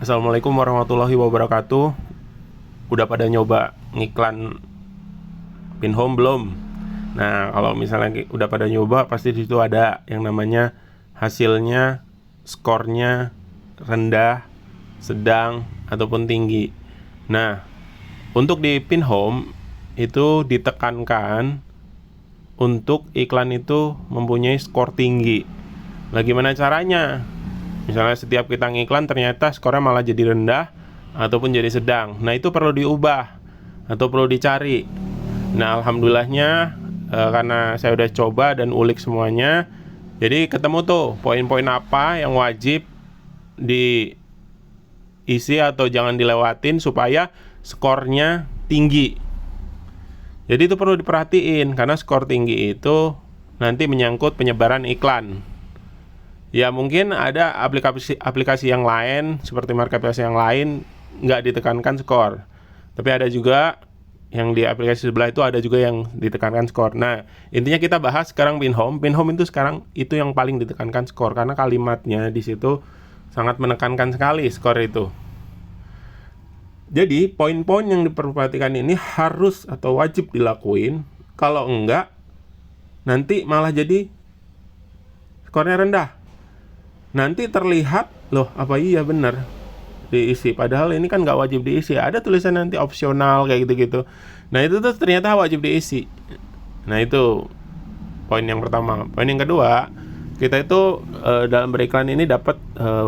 Assalamualaikum warahmatullahi wabarakatuh. Udah pada nyoba ngiklan Pinhome belum? Nah, kalau misalnya udah pada nyoba, pasti di situ ada yang namanya hasilnya, skornya rendah, sedang, ataupun tinggi. Nah, untuk di Pinhome itu ditekankan untuk iklan itu mempunyai skor tinggi. Lah gimana caranya? Misalnya setiap kita ngiklan ternyata skornya malah jadi rendah ataupun jadi sedang. Nah, itu perlu diubah atau perlu dicari. Nah, alhamdulillahnya karena saya udah coba dan ulik semuanya, jadi ketemu tuh poin-poin apa yang wajib diisi atau jangan dilewatin supaya skornya tinggi. Jadi itu perlu diperhatiin karena skor tinggi itu nanti menyangkut penyebaran iklan. Ya mungkin ada aplikasi yang lain seperti marketplace yang lain nggak ditekankan skor, tapi ada juga yang di aplikasi sebelah itu ada juga yang ditekankan skor. Nah, intinya kita bahas sekarang Pinhome itu sekarang itu yang paling ditekankan skor karena kalimatnya di situ sangat menekankan sekali skor itu. Jadi poin-poin yang diperhatikan ini harus atau wajib dilakuin. Kalau enggak, nanti malah jadi skornya rendah. Nanti terlihat, loh apa iya benar diisi, padahal ini kan nggak wajib diisi. Ada tulisan nanti opsional kayak gitu-gitu. Nah itu tuh ternyata wajib diisi. Nah itu poin yang pertama. Poin yang kedua, kita itu dalam beriklan ini dapat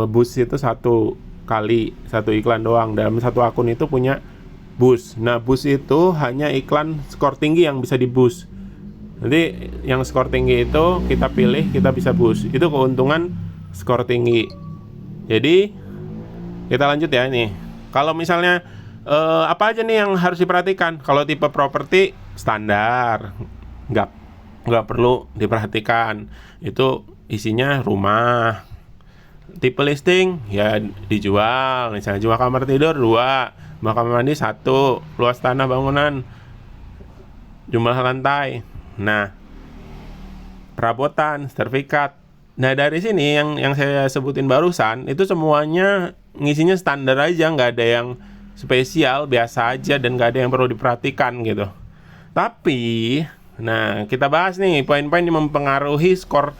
boost itu satu kali, satu iklan doang. Dalam satu akun itu punya boost. Nah boost itu hanya iklan skor tinggi yang bisa di boost. Nanti yang skor tinggi itu kita pilih, kita bisa boost. Itu keuntungan skor tinggi. Jadi kita lanjut ya nih. Kalau misalnya apa aja nih yang harus diperhatikan? Kalau tipe properti standar, nggak perlu diperhatikan. Itu isinya rumah. Tipe listing ya dijual. Misalnya jual kamar tidur 2, kamar mandi 1, luas tanah bangunan, jumlah lantai. Nah, perabotan, sertifikat. Nah dari sini yang saya sebutin barusan itu semuanya ngisinya standar aja, nggak ada yang spesial, biasa aja dan nggak ada yang perlu diperhatikan gitu. Tapi, nah kita bahas nih poin-poin yang mempengaruhi skor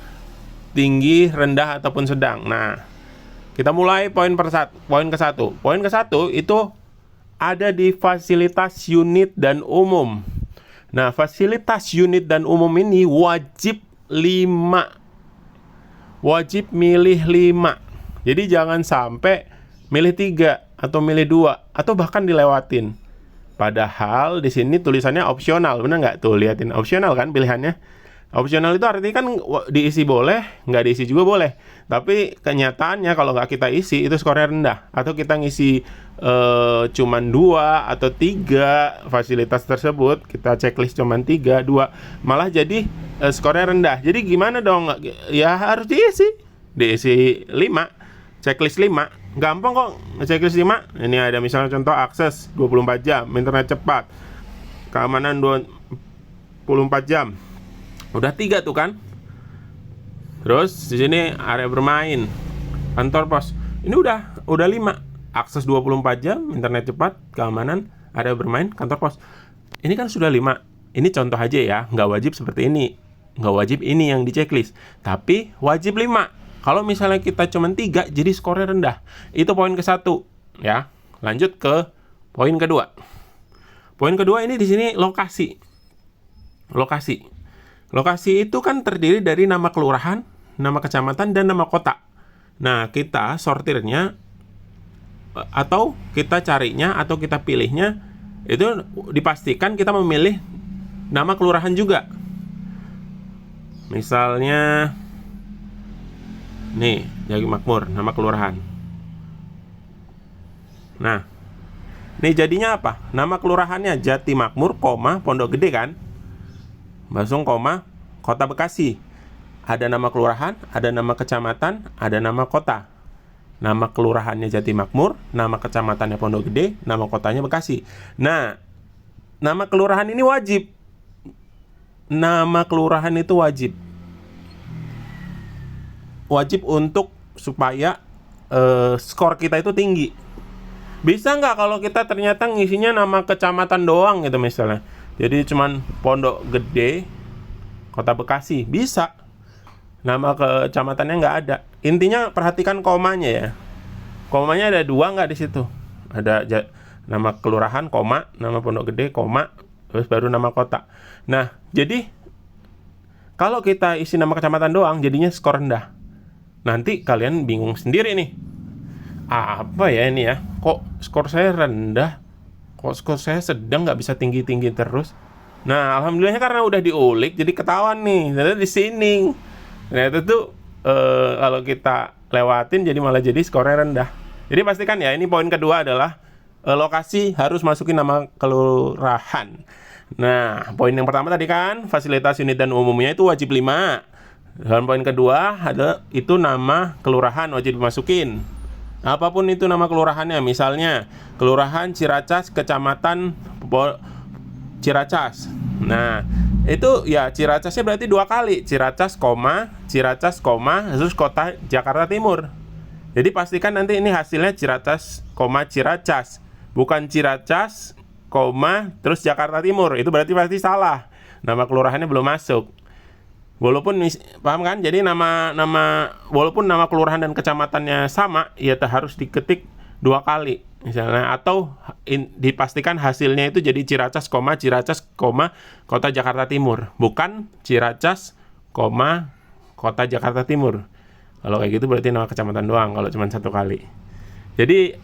tinggi, rendah ataupun sedang. Nah kita mulai poin ke satu. Poin ke satu itu ada di fasilitas unit dan umum. Nah fasilitas unit dan umum ini wajib 5. Wajib milih 5. Jadi jangan sampai milih 3 atau milih 2 atau bahkan dilewatin. Padahal di sini tulisannya opsional, benar nggak tuh? Liatin opsional kan pilihannya. Opsional itu artinya kan diisi boleh, nggak diisi juga boleh. Tapi kenyataannya kalau nggak kita isi itu skornya rendah. Atau kita ngisi cuman 2 atau 3 fasilitas tersebut, kita checklist cuman 3, 2, malah jadi skornya rendah. Jadi gimana dong? Ya harus diisi 5, checklist 5. Gampang kok checklist 5. Ini ada misalnya contoh akses 24 jam, internet cepat, keamanan 24 jam. Udah 3 tuh kan. Terus di sini area bermain, kantor pos. Ini udah 5. Akses 24 jam, internet cepat, keamanan, area bermain, kantor pos. Ini kan sudah 5. Ini contoh aja ya, nggak wajib seperti ini. Nggak wajib ini yang di checklist. Tapi wajib 5. Kalau misalnya kita cuma 3, jadi skornya rendah. Itu poin ke-1 ya. Lanjut ke poin kedua. Poin kedua ini di sini lokasi. Lokasi itu kan terdiri dari nama kelurahan, nama kecamatan, dan nama kota. Nah, kita sortirnya atau kita carinya atau kita pilihnya itu dipastikan kita memilih nama kelurahan juga. Misalnya nih, Jati Makmur, nama kelurahan. Nah, nih jadinya apa? Nama kelurahannya Jati Makmur, Pondok Gede kan? Langsung Kota Bekasi. Ada nama kelurahan, ada nama kecamatan, ada nama kota. Nama kelurahannya Jati Makmur, nama kecamatannya Pondok Gede, nama kotanya Bekasi. Nah, nama kelurahan ini wajib. Nama kelurahan itu wajib. Wajib untuk supaya skor kita itu tinggi. Bisa nggak kalau kita ternyata ngisinya nama kecamatan doang gitu misalnya. Jadi cuman Pondok Gede, Kota Bekasi, bisa. Nama kecamatannya nggak ada. Intinya perhatikan komanya ya. Komanya ada dua nggak di situ? Ada nama kelurahan, koma, nama Pondok Gede, koma, terus baru nama kota. Nah, jadi kalau kita isi nama kecamatan doang, jadinya skor rendah. Nanti kalian bingung sendiri nih. Apa ya ini ya? Kok skor saya rendah? Kok skor saya sedang, nggak bisa tinggi-tinggi terus? Nah, alhamdulillahnya karena udah diulik, jadi ketahuan nih. Ternyata di sini. Nah, itu tuh kalau kita lewatin, jadi malah jadi skornya rendah. Jadi pastikan ya, ini poin kedua adalah lokasi harus masukin nama kelurahan. Nah, poin yang pertama tadi kan fasilitas unit dan umumnya itu wajib 5. Dan poin kedua ada itu nama kelurahan wajib dimasukin. Apapun itu nama kelurahannya, misalnya Kelurahan Ciracas, Kecamatan Ciracas. Nah, itu ya Ciracasnya berarti 2 kali, Ciracas, terus Kota Jakarta Timur. Jadi pastikan nanti ini hasilnya Ciracas, Ciracas, bukan Ciracas, terus Jakarta Timur. Itu berarti pasti salah. Nama kelurahannya belum masuk. Walaupun paham kan? Jadi walaupun nama kelurahan dan kecamatannya sama, ya harus diketik 2 kali misalnya, atau dipastikan hasilnya itu jadi Ciracas, Kota Jakarta Timur, bukan Ciracas, Kota Jakarta Timur. Kalau kayak gitu berarti nama kecamatan doang kalau cuma 1 kali. Jadi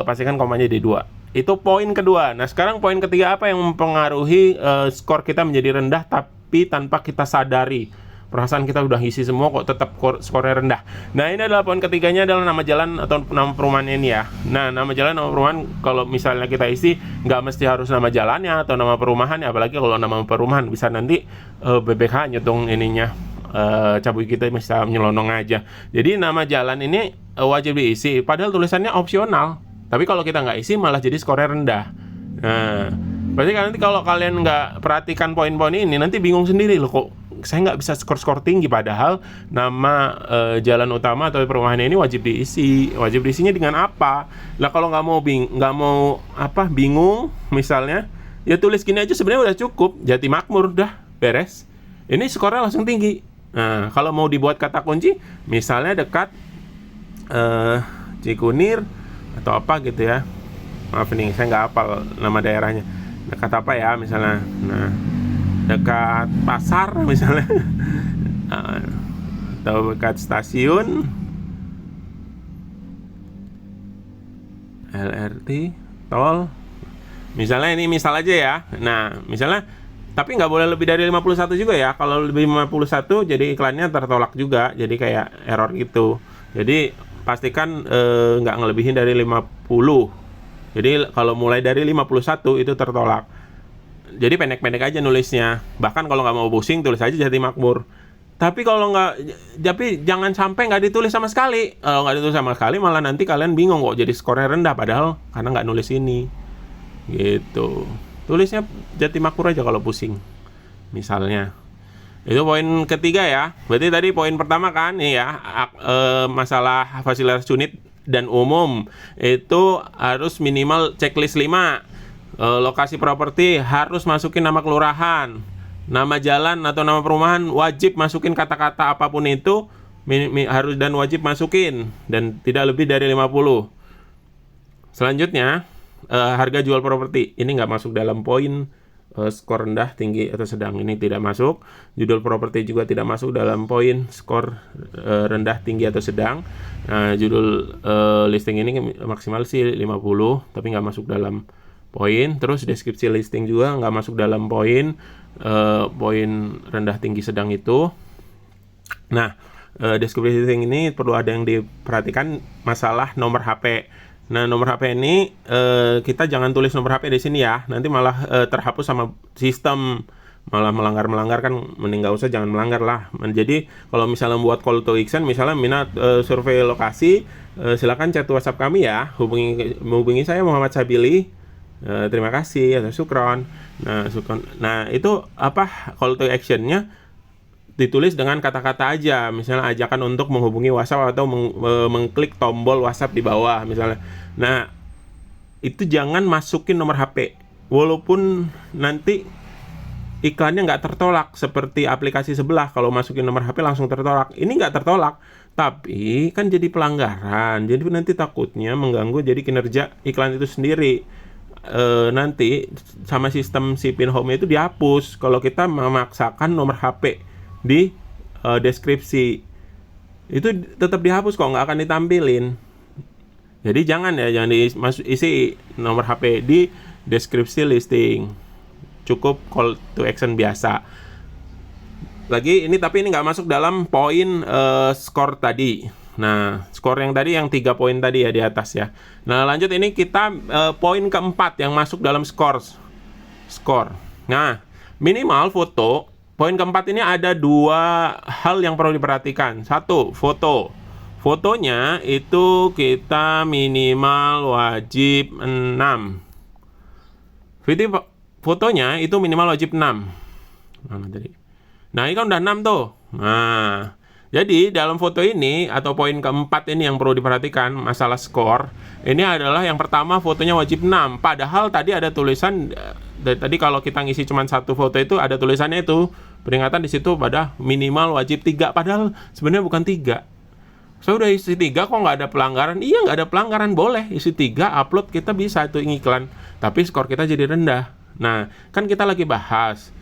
pastikan komanya di 2. Itu poin kedua. Nah, sekarang poin ketiga apa yang mempengaruhi skor kita menjadi rendah tapi tanpa kita sadari. Perasaan kita udah isi semua kok tetap skornya rendah. Nah, ini adalah poin ketiganya adalah nama jalan atau nama perumahan ini ya. Nah, nama jalan, nama perumahan kalau misalnya kita isi nggak mesti harus nama jalannya atau nama perumahan ya, apalagi kalau nama perumahan bisa nanti BBK nyitung ininya. Cabui kita bisa nyelonong aja. Jadi nama jalan ini wajib diisi, padahal tulisannya opsional. Tapi kalau kita nggak isi malah jadi skornya rendah. Nah, berarti nanti kalau kalian nggak perhatikan poin-poin ini, nanti bingung sendiri loh, kok saya nggak bisa skor tinggi, padahal nama jalan utama atau perumahan ini wajib diisi. Wajib diisinya dengan apa? Lah kalau nggak mau bingung misalnya, ya tulis gini aja sebenarnya udah cukup. Jati Makmur udah beres. Ini skornya langsung tinggi. Nah, kalau mau dibuat kata kunci, misalnya dekat Cikunir atau apa gitu ya. Maaf nih, saya nggak hafal nama daerahnya. Dekat apa ya misalnya? Nah, dekat pasar misalnya. Atau dekat stasiun LRT, tol. Misalnya ini misal aja ya. Nah, misalnya tapi nggak boleh lebih dari 51 juga ya. Kalau lebih 51 jadi iklannya tertolak juga. Jadi kayak error gitu. Jadi pastikan nggak ngelebihin dari 50. Jadi kalau mulai dari 51 itu tertolak. Jadi pendek-pendek aja nulisnya. Bahkan kalau nggak mau pusing, tulis aja Jati Makmur. Tapi kalau tapi jangan sampai nggak ditulis sama sekali. Kalau nggak ditulis sama sekali malah nanti kalian bingung kok jadi skornya rendah. Padahal karena nggak nulis ini. Gitu. Tulisnya Jati Makmur aja kalau pusing. Misalnya. Itu poin ketiga ya. Berarti tadi poin pertama kan nih ya, masalah fasilitas unit dan umum itu harus minimal checklist 5. Lokasi properti harus masukin nama kelurahan. Nama jalan atau nama perumahan wajib masukin kata-kata apapun itu, harus dan wajib masukin, dan tidak lebih dari 50. Selanjutnya harga jual properti ini nggak masuk dalam poin skor rendah, tinggi, atau sedang. Ini tidak masuk. Judul properti juga tidak masuk dalam poin skor rendah, tinggi, atau sedang. Judul listing ini maksimal sih 50, tapi nggak masuk dalam poin. Terus deskripsi listing juga nggak masuk dalam poin rendah, tinggi, sedang itu. Nah, deskripsi listing ini perlu ada yang diperhatikan, masalah nomor HP. Nah, nomor HP ini kita jangan tulis nomor HP di sini ya. Nanti malah terhapus sama sistem. Malah melanggar kan, mending nggak usah, jangan melanggar lah. Jadi kalau misalnya membuat call to action, misalnya minat survei lokasi, silakan chat WhatsApp kami ya. Hubungi saya Muhammad Sabili. Terima kasih atau syukron. Nah, itu call to action-nya ditulis dengan kata-kata aja, misalnya ajakan untuk menghubungi WhatsApp atau mengklik tombol WhatsApp di bawah misalnya. Nah, itu jangan masukin nomor HP. Walaupun nanti iklannya nggak tertolak seperti aplikasi sebelah, kalau masukin nomor HP langsung tertolak. Ini nggak tertolak, tapi kan jadi pelanggaran. Jadi nanti takutnya mengganggu jadi kinerja iklan itu sendiri. Nanti sama sistem si pin home itu dihapus kalau kita memaksakan nomor HP di deskripsi. Itu tetap dihapus kok, nggak akan ditampilin. Jadi jangan isi nomor HP di deskripsi listing. Cukup call to action biasa. Lagi ini, tapi ini nggak masuk dalam poin skor tadi. Nah, skor yang tadi yang 3 poin tadi ya di atas ya. Nah, lanjut ini kita poin keempat yang masuk dalam skor. Nah, minimal foto. Poin keempat ini ada 2 hal yang perlu diperhatikan. 1, foto. Fotonya itu kita minimal wajib 6. Fotonya itu minimal wajib 6. Nah, ini kan udah 6 tuh. Nah, jadi dalam foto ini atau poin keempat ini yang perlu diperhatikan masalah skor. Ini adalah yang pertama, fotonya wajib 6. Padahal tadi ada tulisan, tadi kalau kita ngisi cuma 1 foto itu ada tulisannya itu peringatan di situ pada minimal wajib 3. Padahal sebenarnya bukan 3. Saya udah isi 3 kok nggak ada pelanggaran. Iya, nggak ada pelanggaran, boleh isi 3, upload, kita bisa itu iklan. Tapi skor kita jadi rendah. Nah, kan kita lagi bahas.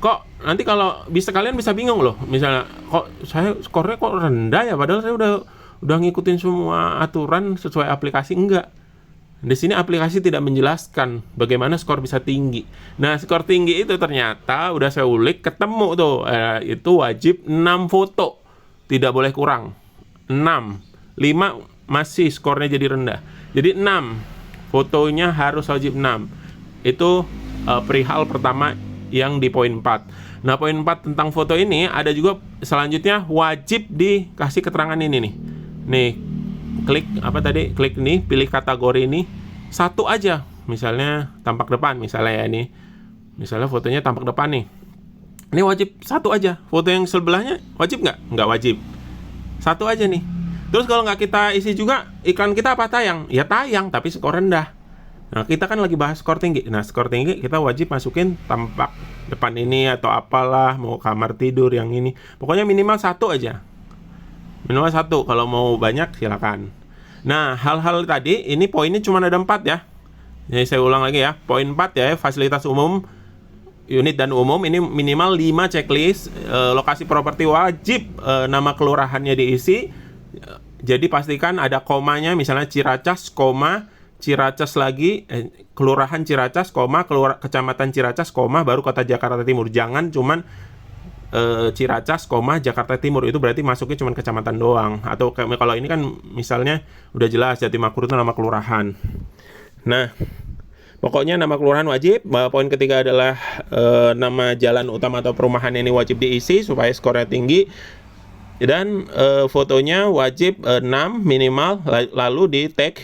Kok nanti kalau kalian bisa bingung loh. Misalnya, kok saya skornya kok rendah ya? Padahal saya udah ngikutin semua aturan sesuai aplikasi. Enggak. Di sini aplikasi tidak menjelaskan bagaimana skor bisa tinggi. Nah, skor tinggi itu ternyata udah saya ulik, ketemu tuh. Itu wajib 6 foto. Tidak boleh kurang. 6. 5 masih skornya jadi rendah. Jadi 6. Fotonya harus wajib 6. Itu perihal pertama yang di poin 4. Nah, poin 4 tentang foto ini ada juga selanjutnya wajib dikasih keterangan ini nih. Nih, klik ini, pilih kategori ini, 1 aja. Misalnya tampak depan, misalnya ya ini. Misalnya fotonya tampak depan nih. Ini wajib 1 aja. Foto yang sebelahnya wajib nggak? Nggak wajib. 1 aja nih. Terus kalau nggak kita isi juga, iklan kita apa tayang? Ya tayang, tapi skor rendah. Nah, kita kan lagi bahas skor tinggi. Nah, skor tinggi kita wajib masukin tampak depan ini atau apalah, mau kamar tidur yang ini. Pokoknya minimal 1 aja. Minimal 1, kalau mau banyak silakan. Nah, hal-hal tadi, ini poinnya cuma ada 4 ya. Jadi saya ulang lagi ya. Poin 4 ya, fasilitas umum, unit dan umum, ini minimal 5 checklist. Lokasi properti wajib nama kelurahannya diisi. Jadi pastikan ada komanya, misalnya Ciracas, koma, Ciracas lagi, kelurahan Ciracas, koma, kecamatan Ciracas, koma, baru kota Jakarta Timur. Jangan cuman Ciracas, koma, Jakarta Timur. Itu berarti masuknya cuma kecamatan doang. Atau kalau ini kan misalnya udah jelas Jatimakmur itu nama kelurahan. Nah, pokoknya nama kelurahan wajib. Poin ketiga adalah nama jalan utama atau perumahan ini wajib diisi supaya skornya tinggi. Dan fotonya wajib 6 minimal, lalu di tag,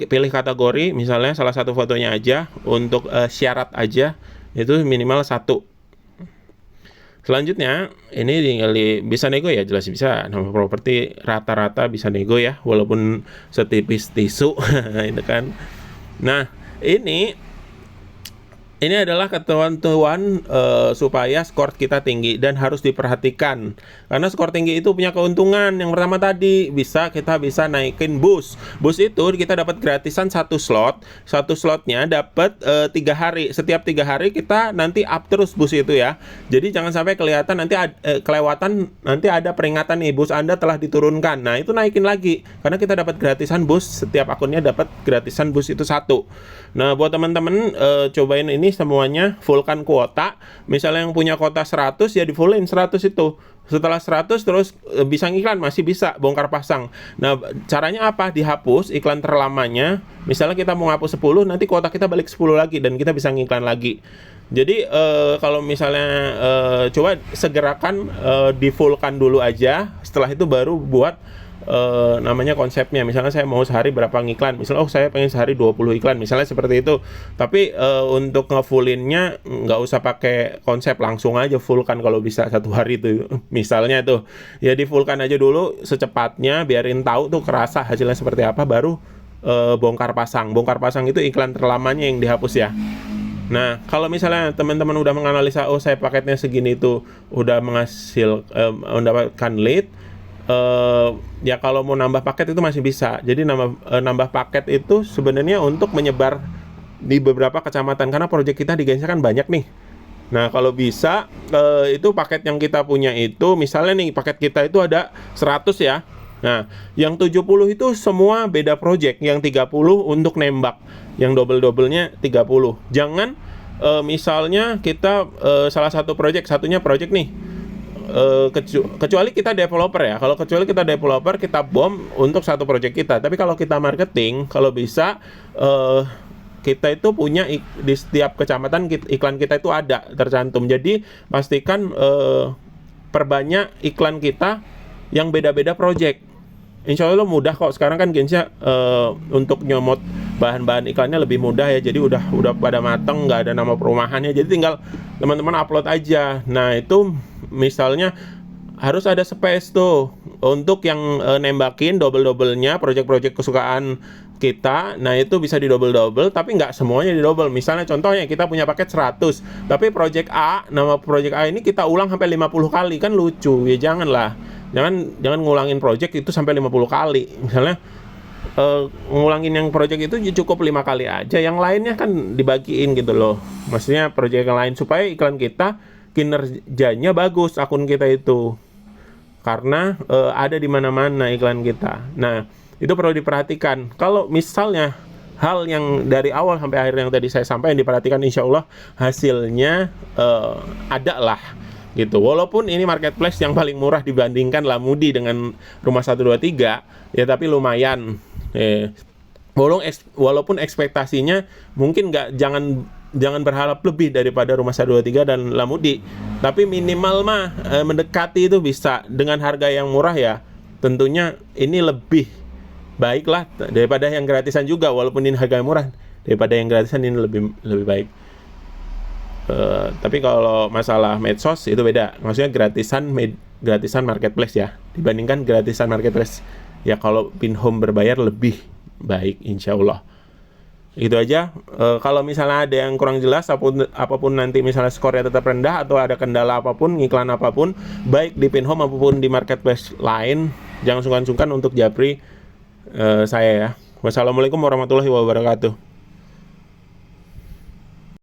pilih kategori, misalnya salah satu fotonya aja, untuk syarat aja, itu minimal 1. Selanjutnya, ini tinggal bisa nego ya, jelas bisa. Nama properti rata-rata bisa nego ya, walaupun setipis tisu, itu kan. Nah, ini adalah ketentuan supaya skor kita tinggi dan harus diperhatikan. Karena skor tinggi itu punya keuntungan. Yang pertama tadi, kita bisa naikin bus. Bus itu kita dapat gratisan 1 slot. 1 slotnya dapat 3 hari. Setiap 3 hari kita nanti up terus bus itu ya. Jadi jangan sampai kelihatan kelewatan, nanti ada peringatan nih, bus Anda telah diturunkan. Nah, itu naikin lagi. Karena kita dapat gratisan bus, setiap akunnya dapat gratisan bus itu 1. Nah, buat teman-teman cobain ini semuanya, fullkan kuota. Misalnya yang punya kuota 100 ya di fullin 100 itu. Setelah 100 terus bisa ngiklan, masih bisa bongkar pasang. Nah, caranya apa? Dihapus iklan terlamanya. Misalnya kita mau ngapus 10, nanti kuota kita balik 10 lagi dan kita bisa ngiklan lagi. Jadi kalau misalnya coba segerakan di fullkan dulu aja. Setelah itu baru buat namanya konsepnya. Misalnya saya mau sehari berapa ngiklan, misalnya saya pengen sehari 20 iklan, misalnya seperti itu. Tapi untuk ngefullinnya nggak usah pakai konsep, langsung aja fullkan kalau bisa 1 hari itu misalnya tuh ya, di fullkan aja dulu secepatnya, biarin tahu tuh kerasa hasilnya seperti apa, baru bongkar pasang. Bongkar pasang itu iklan terlamanya yang dihapus ya. Nah, kalau misalnya teman-teman udah menganalisa, oh saya paketnya segini itu udah mendapatkan lead, ya kalau mau nambah paket itu masih bisa. Jadi nambah paket itu sebenarnya untuk menyebar di beberapa kecamatan, karena proyek kita di Gensia kan banyak nih. Nah, kalau bisa itu paket yang kita punya itu, misalnya nih paket kita itu ada 100 ya. Nah, yang 70 itu semua beda project, yang 30 untuk nembak, yang double-doublenya 30. Jangan misalnya kita salah satu project, satunya project nih, kecuali kita developer ya. Kalau kecuali kita developer, kita bom untuk satu project kita. Tapi kalau kita marketing, kalau bisa kita itu punya di setiap kecamatan iklan kita itu ada tercantum. Jadi pastikan perbanyak iklan kita yang beda-beda project. Insya Allah mudah kok. Sekarang kan Gensia untuk nyomot bahan-bahan iklannya lebih mudah ya. Jadi udah pada mateng, nggak ada nama perumahannya. Jadi tinggal teman-teman upload aja. Nah itu misalnya harus ada space tuh untuk yang nembakin double-doublenya project-project kesukaan kita. Nah itu bisa di double-double, tapi nggak semuanya di double. Misalnya contohnya kita punya paket 100, tapi project A, nama project A ini kita ulang sampai 50 kali, kan lucu ya. Janganlah, jangan ngulangin project itu sampai 50 kali. Misalnya ngulangin yang project itu cukup 5 kali aja, yang lainnya kan dibagiin gitu loh. Maksudnya project yang lain, supaya iklan kita kinerjanya bagus, akun kita itu, karena ada di mana-mana iklan kita. Nah itu perlu diperhatikan. Kalau misalnya hal yang dari awal sampai akhir yang tadi saya sampaikan diperhatikan, insya Allah hasilnya ada lah gitu. Walaupun ini marketplace yang paling murah dibandingkan Lamudi dengan Rumah 123 ya, tapi lumayan. Walaupun ekspektasinya mungkin jangan berharap lebih daripada Rumah 123 dan Lamudi, tapi minimal mah mendekati itu bisa. Dengan harga yang murah ya, tentunya ini lebih baik lah daripada yang gratisan juga. Walaupun ini harga yang murah, daripada yang gratisan ini lebih baik. Tapi kalau masalah medsos itu beda. Maksudnya gratisan marketplace ya, dibandingkan gratisan marketplace ya, kalau Pinhome berbayar lebih baik insya Allah. Itu aja. Kalau misalnya ada yang kurang jelas apapun nanti, misalnya skornya tetap rendah atau ada kendala apapun, iklan apapun, baik di Pinhome maupun di marketplace lain, jangan sungkan-sungkan untuk japri saya ya. Wassalamualaikum warahmatullahi wabarakatuh.